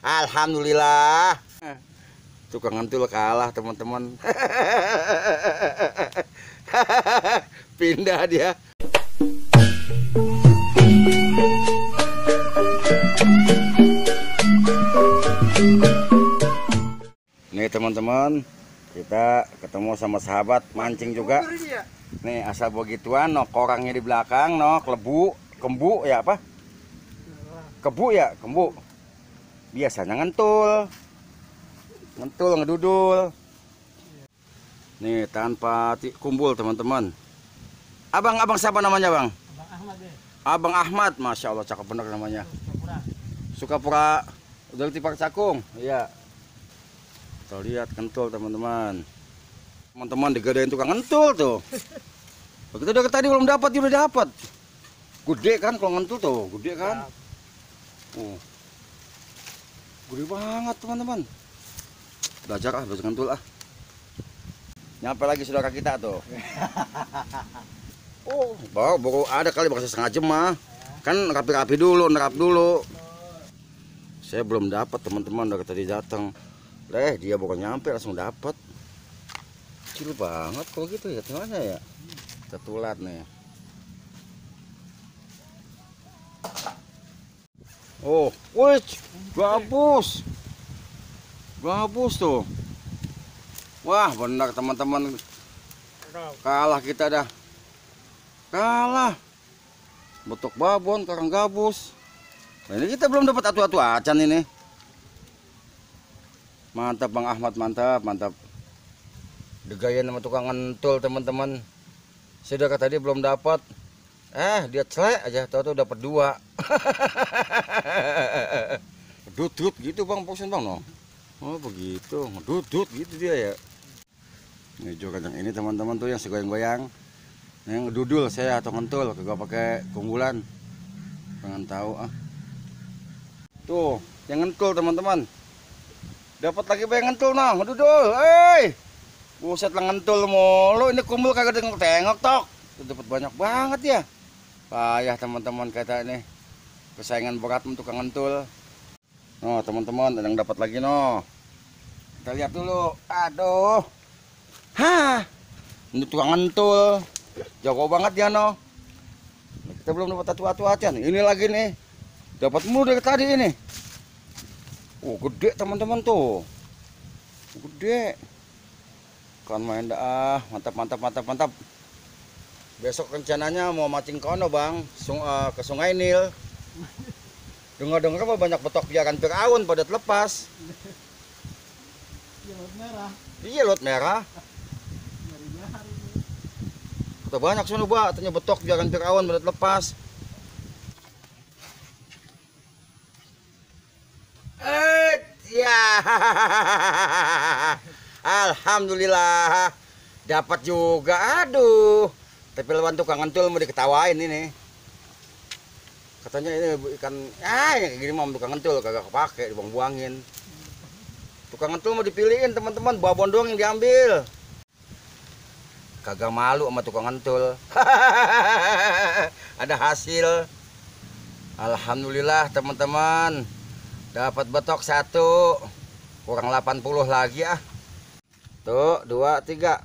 Alhamdulillah. Tukang ngentul kalah, teman-teman. Pindah dia. Nih teman-teman, kita ketemu sama sahabat mancing juga. Nih asal begituan, no korangnya di belakang, no kelebu, kembu ya apa? Kebu ya, kembu. Biasanya ngentul, ngedudul. Nih tanpa kumpul teman-teman. Abang siapa namanya bang? Abang Ahmad deh. Abang Ahmad, masya Allah cakep bener namanya. Sukapura, udah tipak cakung, iya. Kita lihat kentul teman-teman. Teman-teman digadain tukang ngentul tuh. Kita udah tadi belum dapat, dia udah dapat. Gede kan kalau ngentul tuh, gede kan? Gede banget teman-teman. Belajar ngentul ah. Nyampe lagi saudara kita tuh. Baru ada kali bakal setengah jam mah. Kan rapi-rapi dulu, nerap dulu. Saya belum dapat teman-teman dari tadi datang. Dia baru nyampe langsung dapat. Kecil banget kalau gitu ya, gimana ya? Kita tulat nih. Wih, gabus. Gabus tuh. Wah, benar teman-teman. Kalah kita dah. Kalah. Betok babon, karang gabus. Nah, ini kita belum dapat atu-atu acan ini. Mantap Bang Ahmad, mantap. Degayan sama tukang ngentul teman-teman. Saya udah tadi belum dapat. Dia celek aja, tahu-tahu dapat 2. Dudut gitu Bang, posen Bang no. Oh begitu, dudut gitu dia ya. Ini juga yang ini teman-teman tuh yang segoyang-goyang. Yang dudul saya atau ngentul, kagak pakai kumpulan. Pengen tahu ah. Tuh, yang ngentul teman-teman. Dapat lagi bayang ngentul nah, ngedudul. Buset lah ngentul mulu, ini kumpul kagak tengok tok. Dapat banyak banget ya. Payah teman-teman kata ini. Persaingan berat untuk ngentul. No, teman-teman, ada yang dapat lagi no. Kita lihat dulu. Aduh. Ini tukang ngentul. Jago banget ya no. Kita belum dapat atu-atu acan. Ini lagi nih. Dapat mulu dari tadi ini. Gede teman-teman tuh. Gede. Kan main dah, mantap. Besok rencananya mau mancing kono bang, ke Sungai Nil. Dengar-dengar banyak betok piaran Firaun pada terlepas. Laut merah. Iya laut merah. Kata banyak sono ba, ternyata betok piaran Firaun pada terlepas. Ya. Alhamdulillah dapat juga. Aduh, tapi lawan tukang ngentul mau diketawain ini. Katanya ini ikan yang gini mah tukang ngentul kagak kepake, dibuang-buangin. Tukang ngentul mau dipilihin teman-teman, babon doang yang diambil. Kagak malu sama tukang ngentul. Ada hasil. Alhamdulillah teman-teman. Dapat betok 1. Kurang 80 lagi ah. Tuh, 2, 3.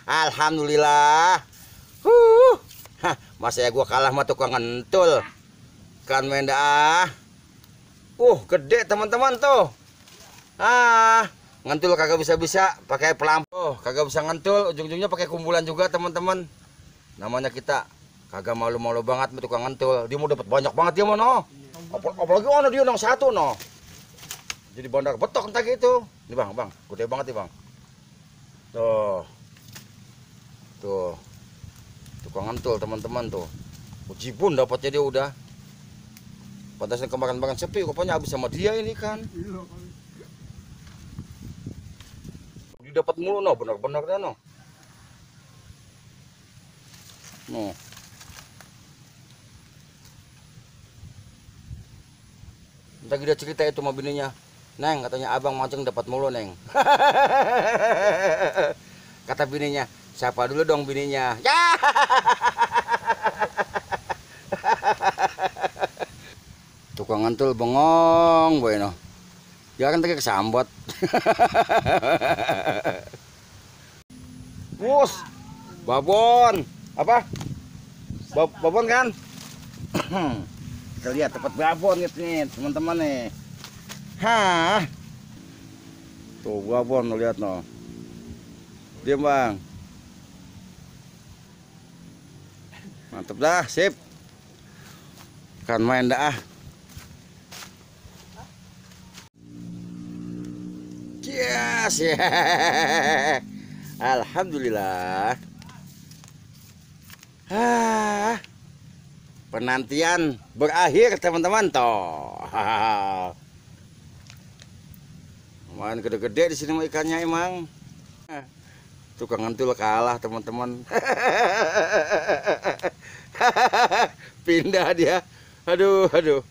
Alhamdulillah. Masa ya gua kalah sama tukang ngentul. Kan main dah. Gede teman-teman tuh. Ngentul kagak bisa pakai pelampung. Kagak bisa ngentul, ujung-ujungnya pakai kumpulan juga teman-teman. Namanya kita kagak malu-malu banget sama tukang ngentul. Dia mau dapat banyak banget dia mau no. Apalagi dia nang 1 no. Jadi bandar betok entah gitu. Ini bang, gede banget nih bang. Tuh, tukang ngentul teman-teman tuh. Jibun dapatnya dia udah. Pantasnya kemarin sepi, rupanya habis sama dia ini kan. Dia dapat mulu no, benar-benar dah no. Entah dia cerita itu sama bininya. Neng, katanya abang mancing dapat mulu neng. Kata bininya, siapa dulu dong bininya? Ya. Tukang ngentul bengong boy no. Ya kan tadi kesambot. Bus, babon, apa? Babon kan? Kita lihat tempat babon gitu nih teman-teman nih. Hah? Tuh babon lihat no. Diam bang. Mantap dah, sip. Kan main dah. Yes, ya. Alhamdulillah. Penantian berakhir teman-teman toh. Main gede-gede di sini mah ikannya emang. Tukang ngentul kalah teman-teman. Pindah dia. Aduh, aduh.